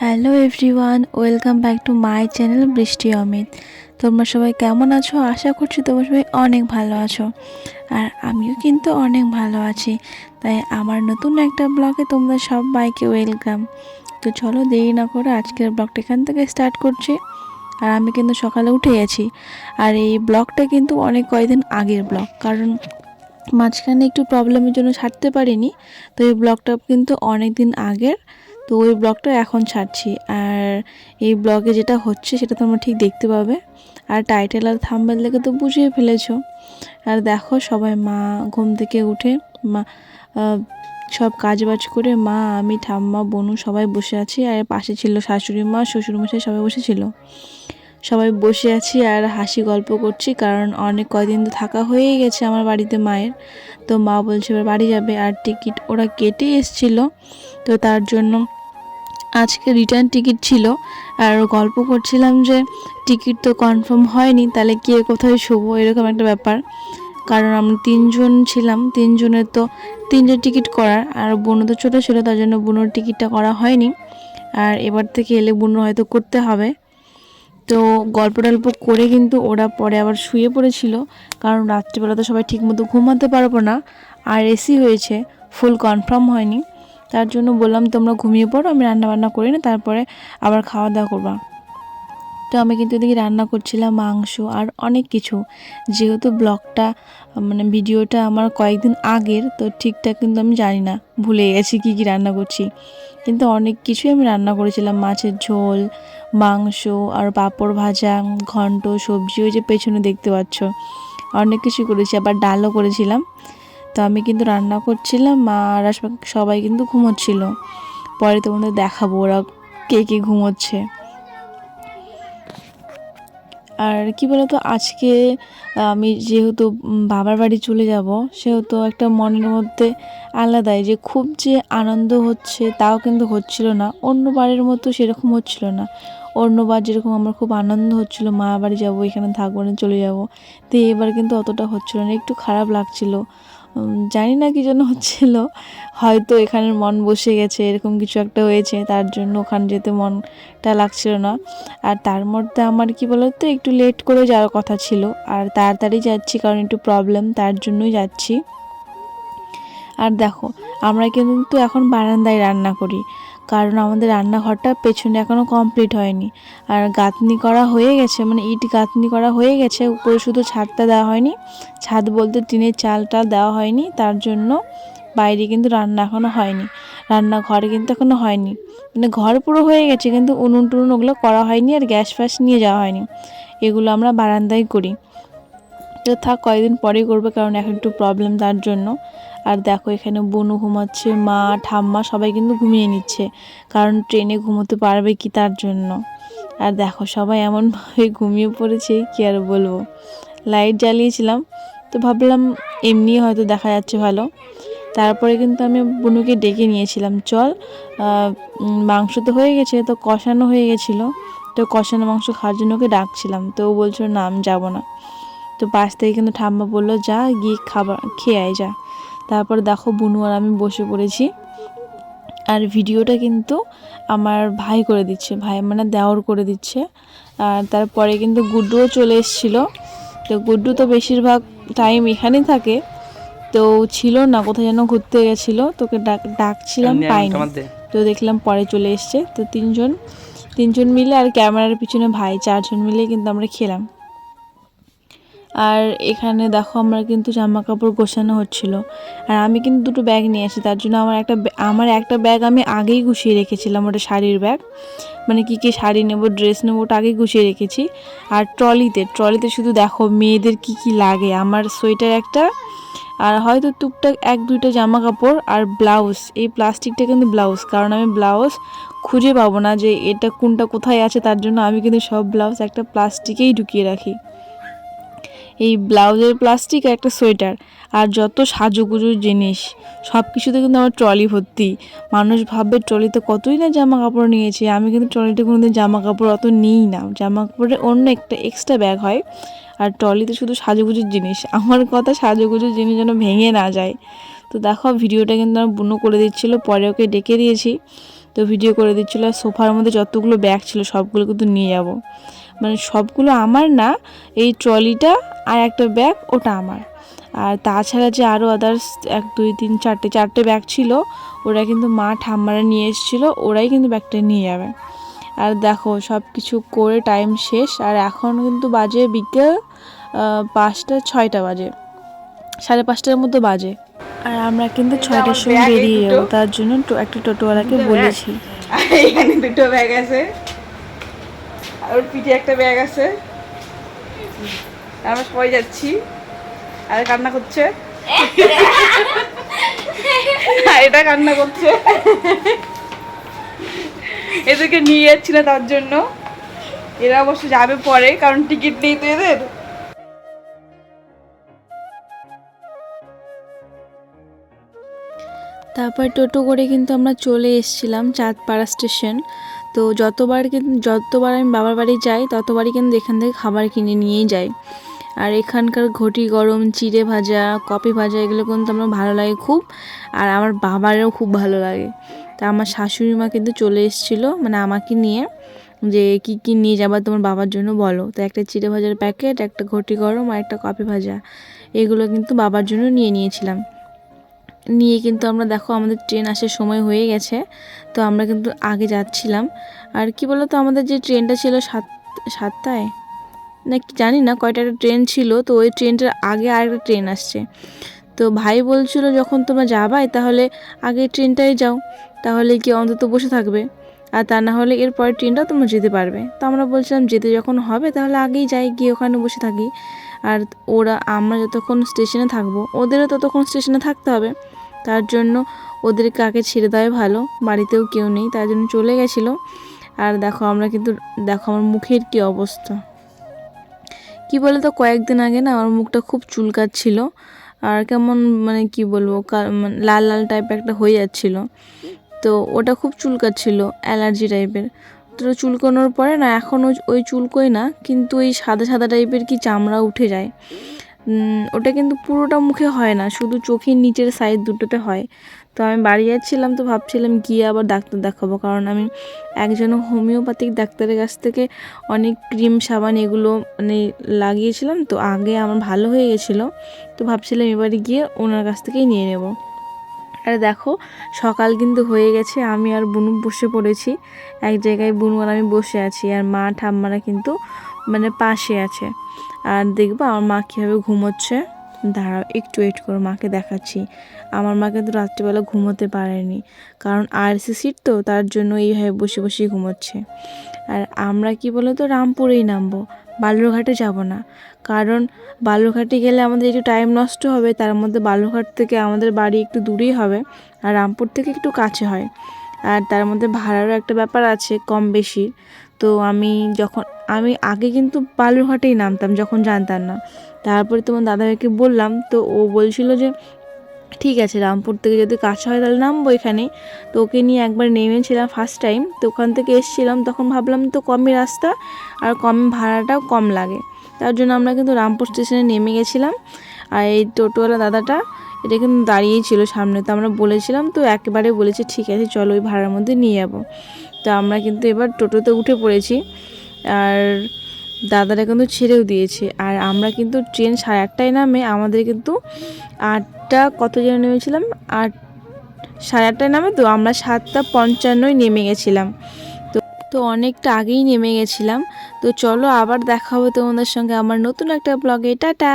Hello everyone, welcome back to my channel বৃষ্টি অমিত। তোমরা সবাই কেমন আছো? আশা করছি তোমরা সবাই অনেক ভালো আছো, আর আমিও কিন্তু অনেক ভালো আছি। তাই আমার নতুন একটা ব্লগে তোমরা সবাইকে ওয়েলকাম। তো চলো দেরি না করে আজকের ব্লগটা এখান থেকে স্টার্ট করছি। আর আমি কিন্তু সকালে উঠে গেছি, আর এই ব্লগটা কিন্তু অনেক কয়েকদিন আগের ব্লগ, কারণ মাঝখানে একটু প্রবলেমের জন্য ছাড়তে পারিনি। তো এই ব্লগটা কিন্তু অনেক দিন আগের, তো ওই ব্লগটা এখন ছাড়ছি। আর এই ব্লগে যেটা হচ্ছে সেটা তোমরা ঠিক দেখতে পাবে, আর টাইটেল আর থাম্বনেল দেখে তো বুঝিয়ে ফেলেছো। আর দেখো সবাই, মা ঘুম থেকে উঠে মা সব কাজবাজ করে মা, আমি, ঠাম্মা, বোনু সবাই বসে আছি। আর পাশে ছিল শাশুড়ি মা, শ্বশুরমশাই সবাই বসেছিল। সবাই বসে আছি আর হাসি গল্প করছি, কারণ অনেক কয়দিন তো থাকা হয়েই গেছে আমার বাড়িতে মায়ের। তো মা বলছে এবার বাড়ি যাবে, আর টিকিট ওরা কেটে এসছিল, তো তার জন্য আজকে রিটার্ন টিকিট ছিল। আর গল্প করছিলাম যে টিকিট তো কনফার্ম হয়নি, তাহলে কে কোথায় শোবো, এরকম একটা ব্যাপার। কারণ আমরা 3 জন ছিলাম, 3 জনের তো 3টে টিকিট করার, আর বোনও তো ছোটো ছিল, তার জন্য বোনোর টিকিটটা করা হয়নি। আর এবার থেকে এলে বোনও হয়তো করতে হবে। তো গল্প টল্প করে কিন্তু ওরা পরে আবার শুয়ে পড়েছিল, কারণ রাত্রিবেলা তো সবাই ঠিকমতো ঘুমাতে পারবো না, আর এসি হয়েছে, ফুল কনফার্ম হয়নি। তার জন্য বললাম তোমরা ঘুমিয়ে পড়ো, আমি রান্নাবান্না করি না, তারপরে আবার খাওয়া দাওয়া করবা। তো আমি কিন্তু এদিকে রান্না করছিলাম মাংস আর অনেক কিছু। যেহেতু ব্লগটা ভিডিওটা আমার কয়েকদিন আগের, তো ঠিকঠাক কিন্তু আমি জানি না, ভুলে গেছি কী কী রান্না করছি। কিন্তু অনেক কিছুই আমি রান্না করেছিলাম, মাছের ঝোল, মাংস, আর পাঁপড় ভাজা, ঘন্ট, সবজি, ওই যে পেছনে দেখতে পাচ্ছ, অনেক কিছু করেছি, আবার ডালও করেছিলাম। তো আমি কিন্তু রান্না করছিলাম, মা আর সবাই কিন্তু ঘুমোচ্ছিল। পরে তোমাদের দেখাবো ওরা কে কে ঘুমোচ্ছে। আর কি বলতো, আজকে আমি যেহেতু বাবার বাড়ি চলে যাব, সেহেতু একটা মনের মধ্যে আলাদাই, যে খুব যে আনন্দ হচ্ছে তাও কিন্তু হচ্ছিল না, অন্যবারের মতো সেরকম হচ্ছিল না। অন্যবার যেরকম আমার খুব আনন্দ হচ্ছিল, মা বাড়ি যাবো, এখানে থাকবো না, চলে যাব, তো এবার কিন্তু অতটা হচ্ছিল না, একটু খারাপ লাগছিল। জানি না কী জন্য হচ্ছিল, হয়তো এখানের মন বসে গেছে, এরকম কিছু একটা হয়েছে, তার জন্য ওখানে যেতে মনটা লাগছিল না। আর তার মধ্যে আমার কি বলতো, একটু লেট করে যাওয়ার কথা ছিল, আর তাড়াতাড়ি যাচ্ছি কারণ একটু প্রবলেম, তার জন্যই যাচ্ছি। আর দেখো, আমরা কিন্তু এখন বারান্দায় রান্না করি, কারণ আমাদের রান্নাঘরটা পেছনে এখনও কমপ্লিট হয়নি। আর গাঁথনি করা হয়ে গেছে, ইট গাঁথনি করা হয়ে গেছে, উপরে শুধু ছাদটা দেওয়া হয়নি। ছাদ বলতে টিনের চালটা দেওয়া হয়নি, তার জন্য বাইরে কিন্তু রান্না এখনও হয়নি। রান্নাঘরে কিন্তু এখনও হয়নি, ঘর পুরো হয়ে গেছে, কিন্তু উনুন টুনুন ওগুলো করা হয়নি, আর গ্যাস ফ্যাস নিয়ে যাওয়া হয়নি। এগুলো আমরা বারান্দায় করি। তো থাক, কয়েকদিন পরেই করবে, কারণ এখন একটু প্রবলেম, তার জন্য। আর দেখো এখানে বোনু ঘুমাচ্ছে, মা, ঠাম্মা সবাই কিন্তু ঘুমিয়ে নিচ্ছে, কারণ ট্রেনে ঘুমোতে পারবে কি, তার জন্য। আর দেখো সবাই এমনভাবে ঘুমিয়ে পড়েছে, কি আর বলবো। লাইট জ্বালিয়েছিলাম, তো ভাবলাম এমনি হয়তো দেখা যাচ্ছে ভালো। তারপরে কিন্তু আমি বুনুকে ডেকে নিয়েছিলাম, চল, মাংস তো হয়ে গেছে, তো কষানো হয়ে গেছিলো, তো কষানো মাংস খাওয়ার জন্য ওকে ডাকছিলাম, তো ও বলছিল না আমি যাবো না। তো পাশ থেকে কিন্তু ঠাম্মা বললো যা গিয়ে খাবার খেয়ে আয় যা। তারপর দেখো বুনু আর আমি বসে পড়েছি, আর ভিডিওটা কিন্তু আমার ভাই করে দিচ্ছে, ভাই দেওর করে দিচ্ছে। আর তারপরে কিন্তু গুড্ডুও চলে এসেছিলো। তো গুড্ডু তো বেশিরভাগ টাইম এখানেই থাকে, তো ছিল না, কোথায় যেন ঘুরতে গেছিলো, তোকে ডাকছিলাম পাইনি, তো দেখলাম পরে চলে এসছে। তো তিনজন মিলে, আর ক্যামেরার পিছনে ভাই, 4জন মিলে কিন্তু আমরা খেলাম। আর এখানে দেখো আমরা কিন্তু জামা কাপড় গোছানো হচ্ছিল, আর আমি কিন্তু 2টো ব্যাগ নিয়ে আসি, তার জন্য আমার একটা ব্যাগ আমি আগেই গুছিয়ে রেখেছিলাম, ওটা শাড়ির ব্যাগ, কী শাড়ি নেবো, ড্রেস নেবো, ওটা আগেই গুছিয়ে রেখেছি। আর ট্রলিতে শুধু দেখো মেয়েদের কি লাগে, আমার সোয়েটার একটা, আর হয়তো টুকটাক 1-2টা জামা কাপড়, আর ব্লাউজ, এই প্লাস্টিকটা কিন্তু ব্লাউজ, কারণ আমি ব্লাউজ খুঁজে পাবো না যে এটা কোনটা কোথায় আছে, তার জন্য আমি কিন্তু সব ব্লাউজ একটা প্লাস্টিকেই ঢুকিয়ে রাখি। এই ব্লাউজের প্লাস্টিক, একটা সোয়েটার, আর যত সাজুগুজুর জিনিস, সব কিছুতে কিন্তু আমার ট্রলি ভর্তি। মানুষ ভাববে ট্রলিতে কতই না জামা কাপড় নিয়েছে, আমি কিন্তু ট্রলিতে কোনোদিন জামা কাপড় অত নিই না, জামা কাপড়ের অন্য একটা এক্সট্রা ব্যাগ হয়, আর ট্রলিতে শুধু সাজুগুজুর জিনিস। আমার কথা, সাজুগুজুর জিনিস যেন ভেঙে না যায়। তো দেখো ভিডিওটা কিন্তু আমার বুনো করে দিচ্ছিলো, পরে ওকে ডেকে দিয়েছি। তো ভিডিও করে দিচ্ছিলো। আর সোফার মধ্যে যতগুলো ব্যাগ ছিল সবগুলো কিন্তু নিয়ে যাব, মানে সবগুলো আমার না, এই ট্রলিটা আর একটা ব্যাগ ওটা আমার। আর তাছাড়া যে আরও আদার্স 1 2 3 4টে ব্যাগ ছিল, ওরা কিন্তু মা ঠাম্মারা নিয়ে এসেছিলো, ওরাই কিন্তু ব্যাগটা নিয়ে যাবে। আর দেখো সব কিছু করে টাইম শেষ, আর এখন কিন্তু বাজে বিকেল 5টা 6টা বাজে, 5:30টার মতো বাজে। আর আমরা কিন্তু 6টার সময় বেরিয়ে যাবো, তার জন্য একটা টোটোওয়ালাকে বলেছি। এখানে 2টো ব্যাগ আছে, আর ওর পিঠে একটা ব্যাগ আছে। আমরা সবাই যাচ্ছি, আর কান্না করছে, এটা কান্না করছে, এদেরকে নিয়ে যাচ্ছি না তার জন্য। এরা অবশ্য যাবে পরে, কারণ টিকিট নেই তো এদের। তারপর টোটো করে কিন্তু আমরা চলে এসেছিলাম চাঁদপাড়া স্টেশন। তো যতবার আমি বাবার বাড়ি যাই ততবারই কিন্তু এখান থেকে খাবার কিনে নিয়েই যাই। আর এখানকার ঘটি গরম, চিড়ে ভাজা, কপি ভাজা, এগুলো কিন্তু আমার ভালো লাগে খুব, আর আমার বাবারও খুব ভালো লাগে। তা আমার শাশুড়ি মা কিন্তু চলে এসেছিলো, মানে আমাকে নিয়ে, যে কি কি নিয়ে যাবার তোমার বাবার জন্য বলো। তো একটা চিড়ে ভাজার প্যাকেট, একটা ঘটি গরম আর একটা কপি ভাজা, এগুলো কিন্তু বাবার জন্য নিয়েছিলাম। নিয়ে কিন্তু আমরা দেখো আমাদের ট্রেন আসার সময় হয়ে গেছে, তো আমরা কিন্তু আগে যাচ্ছিলাম। আর কি বলো তো, আমাদের যে ট্রেনটা ছিল 7টায় না কি জানি না কয়টা একটা ট্রেন ছিল, তো ওই ট্রেনটার আগে আরেকটা ট্রেন আসছে। তো ভাই বলছিল যখন তোমরা যাবাই তাহলে আগে ট্রেনটাই যাও, তাহলে কি অন্তত বসে থাকবে, আর তা না হলে এর পরের ট্রেনটাও তোমরা যেতে পারবে। তো আমরা বলছিলাম যেতে যখন হবে তাহলে আগেই যাই, গিয়ে ওখানে বসে থাকি। আর আমরা যতক্ষণ স্টেশনে থাকবো ওদেরও ততক্ষণ স্টেশনে থাকতে হবে, তার জন্য ওদেরকে আগে ছেড়ে দেওয়াই ভালো, বাড়িতেও কেউ নেই, তার জন্য চলে গেছিলো। আর দেখো আমরা কিন্তু, দেখো আমার মুখের কি অবস্থা, কি বলে তো, কয়েকদিন আগে না আমার মুখটা খুব চুলকাচ্ছিল, আর কেমন মানে কি বলবো, লাল লাল টাইপের একটা হয়ে যাচ্ছিল। তো ওটা খুব চুলকাচ্ছিল, অ্যালার্জি টাইপের। তো চুলকানোর পরে না এখন ওই চুলকোই না, কিন্তু ওই সাদা সাদা টাইপের কি চামড়া উঠে যায়। ওটা কিন্তু পুরোটা মুখে হয় না, শুধু চোখের নিচের সাইড দুটোতে হয়। তো আমি বাড়ি যাচ্ছিলাম, তো ভাবছিলাম গিয়ে আবার ডাক্তার দেখাবো, কারণ আমি একজন হোমিওপ্যাথিক ডাক্তারের কাছ থেকে অনেক ক্রিম সাবান এগুলো মানে লাগিয়েছিলাম, তো আগে আমার ভালো হয়ে গেছিলো। তো ভাবছিলাম এবারে গিয়ে ওনার কাছ থেকেই নিয়ে নেব। আর দেখো সকাল কিন্তু হয়ে গেছে, আমি আর বুনু বসে পড়েছি এক জায়গায়, বুনু আর আমি বসে আছি, আর মা ঠাম্মারা কিন্তু মানে পাশে আছে। আর দেখবো আমার মা কীভাবে ঘুমোচ্ছে, দাঁড়াও একটু ওয়েট করো, মাকে দেখাচ্ছি। আমার মা কিন্তু রাত্রিবেলা ঘুমোতে পারেনি, কারণ আরসি সিট তো, তার জন্য এইভাবে বসে বসেই ঘুমোচ্ছে। আর আমরা কি বলো তো রামপুরেই নামবো, বালুরঘাটে যাব না, কারণ বালুরঘাটে গেলে আমাদের একটু টাইম নষ্ট হবে, তার মধ্যে বালুরঘাট থেকে আমাদের বাড়ি একটু দূরেই হবে, আর রামপুর থেকে একটু কাছে হয়, আর তার মধ্যে ভাড়ারও একটা ব্যাপার আছে কম বেশি। তো আমি আগে কিন্তু বালুরঘাটেই নামতাম যখন জানতাম না, তারপরে তোমার দাদাভাইকে বললাম, তো ও বলছিল যে ঠিক আছে রামপুর থেকে যদি কাছে হয় তাহলে নামবো এখানে। তো ওকে নিয়ে একবার নেমেছিলাম ফার্স্ট টাইম, তো ওখান থেকে এসেছিলাম, তখন ভাবলাম তো কমই রাস্তা আর কম ভাড়াটাও কম লাগে, তার জন্য আমরা কিন্তু রামপুর স্টেশনে নেমে গেছিলাম। আর এই টোটোওয়ালা দাদাটা এটা কিন্তু দাঁড়িয়েই ছিল সামনে, তো আমরা বলেছিলাম, তো একেবারে বলেছে ঠিক আছে চলো ওই ভাড়ার মধ্যে নিয়ে যাবো। তো আমরা কিন্তু এবার টোটোতে উঠে পড়েছি, আর দাদারা কিন্তু ছেড়েও দিয়েছে। আর আমরা কিন্তু ট্রেন 8:30টায় নামে আমাদের কিন্তু 8টা কত যেন নেমেছিলাম, 8:30টায় নামে, তো আমরা 7:55 নেমে গেছিলাম। তো অনেকটা আগেই নেমে গেছিলাম। তো চলো আবার দেখা হবে তোমাদের সঙ্গে আমার নতুন একটা ব্লগে, টাটা।